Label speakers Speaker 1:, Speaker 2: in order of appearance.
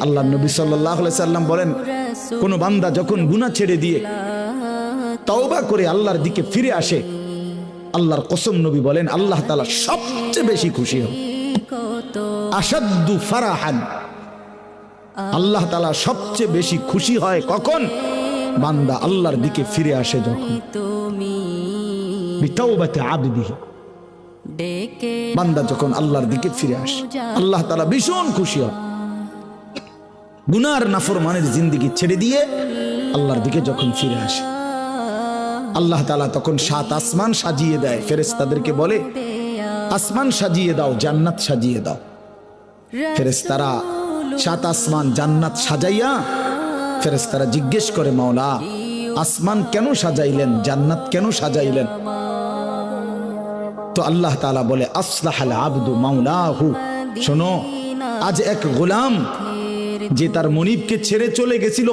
Speaker 1: আল্লাহ নবী সাল্লাল্লাহু আলাইহি সাল্লাম বলেন, কোন বান্দা যখন গুনাহ ছেড়ে দিয়ে তওবা করে আল্লাহর দিকে ফিরে আসে, আল্লাহর কসম নবী বলেন আল্লাহ তাআলা সবচেয়ে বেশি খুশি হন। আশাদ্দু ফারাহান, আল্লাহ তাআলা সবচেয়ে বেশি খুশি হয় কখন? বান্দা আল্লাহর দিকে ফিরে আসে যখন। বিতাওবাতি আবদিহি, বান্দা যখন আল্লাহর দিকে ফিরে আসে আল্লাহ তাআলা ভীষণ খুশি হন। গুনার নাফরমানের জিন্দেগি ছেড়ে দিয়ে আল্লাহর দিকে যখন ফিরে আসে, আল্লাহ তাআলা তখন 7 আসমান সাজিয়ে দেয়, ফেরেশতাদেরকে বলে আসমান সাজিয়ে দাও, জান্নাত সাজিয়ে দাও। ফেরেশতারা 7 আসমান জান্নাত সাজাইয়া ফেরেশতারা জিজ্ঞেস করে, মাওলা আসমান কেন সাজাইলেন, জান্নাত কেন সাজাইলেন? তো আল্লাহ তাআলা বলে আসলাহাল আবদু মাওলাহু, শোনো আজ এক গোলাম যে তার মনিবকে ছেড়ে চলে গেছিল